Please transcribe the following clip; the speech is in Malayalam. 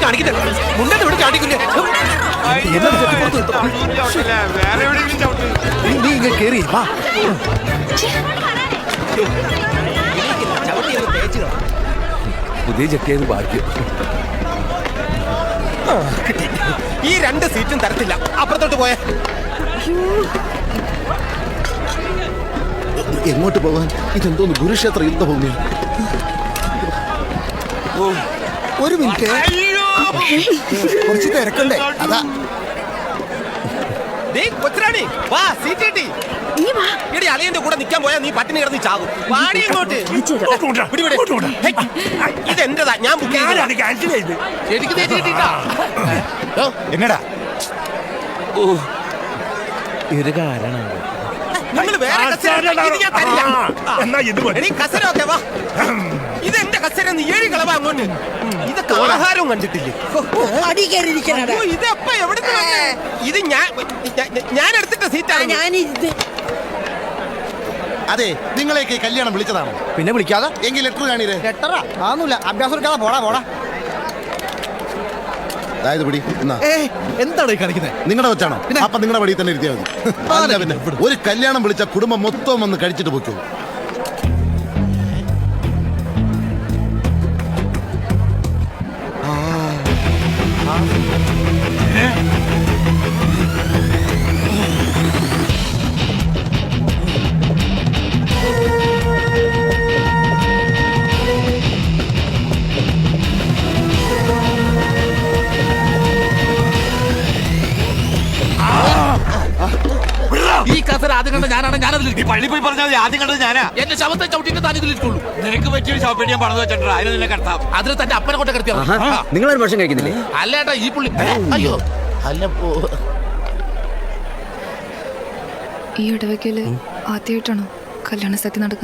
കാണിക്കുന്നത്? മുന്നേ ഇവിടെ ചാടിക്കില്ലേ? നീ ഇങ്ങനെ കേറി വാ. പുതിയ ചെട്ടിയത് ഭാഗ്യം. ഈ 2 സീറ്റും തരത്തില്ല. അപ്പുറത്തോട്ട് പോയ എങ്ങോട്ട് പോകാൻ? ഇതെന്തോന്ന് ഗുരുക്ഷേത്ര യുദ്ധഭൂമി. ഒരു മിനിറ്റ്, കുറച്ച് തിരക്കണ്ടേ? അതാ കൊച്ചുറാണി വാ, സീറ്റ് കിട്ടി. എടി അളിയന്റെ കൂടെ നിൽക്കാൻ പോയാ നീ പട്ടിണി കിടന്ന് ചാകും. വാടി ഇങ്ങോട്ട്. ഇതെന്റെതാ, ഞാൻ ബുക്ക് ചെയ്തു. എനിക്ക് തെറ്റിട്ടാ. എന്നടാ ഒരു കാരണം നിങ്ങൾ വേറെ കസരൊക്കെ വാ. ഇതെന്റെ കസര, നീ 7 കളവാ അങ്ങോട്ട്. ഇതൊക്കെ ആഹാരവും കണ്ടിട്ടില്ലേ? ഇതെപ്പ എവിടെ? ഇത് ഞാൻ എടുത്തിട്ട സീറ്റാണ്. അതെ, നിങ്ങളേക്ക് കല്യാണം വിളിച്ചതാണോ? പിന്നെ വിളിക്കാതെ. എങ്കിൽ ലെറ്റർ കാണിരേ. ലെറ്ററാ? ആന്നില്ല, അഭ്യാസം എടുക്കാതെ പോടാ പോടാ. അതായത് പിടി. എന്താണ് കാണിക്കുന്നത്? നിങ്ങളുടെ വെച്ചാണോ? അപ്പൊ നിങ്ങളുടെ വഴി തന്നെ ഇരുത്തിയാൽ മതി. പിന്നെ ഒരു കല്യാണം വിളിച്ച കുടുംബം മൊത്തം വന്ന് കഴിച്ചിട്ട് പോക്കോ. ഈ കസര ആദ്യം കണ്ട ഞാനാണ്. ഞാനതിൽ പള്ളി പോയി പറഞ്ഞാൽ ആദ്യം കണ്ടത് ഞാനാ. എന്റെ ശവത്തെ ചവിട്ടിന്റെ താൻ ഇതിലിട്ടുള്ളൂ. നിനക്ക് പറ്റിയൊരു ശവപ്പെട്ടി ഞാൻ പറഞ്ഞു വെച്ചിട്ടുണ്ട്. അതിന് നിന്നെ കടത്താം. അതിൽ തന്റെ അപ്പനെ കൊണ്ട് കിടത്തിയോ? നിങ്ങളൊരു ഭക്ഷണം കഴിക്കുന്നില്ലേ? അല്ലേട്ടാ ഈ പുള്ളി. അയ്യോ അല്ല. ഈ ഇടവയ്ക്കല് ആദ്യമായിട്ടാണോ കല്യാണ സദ്യ നടക്കുന്നത്?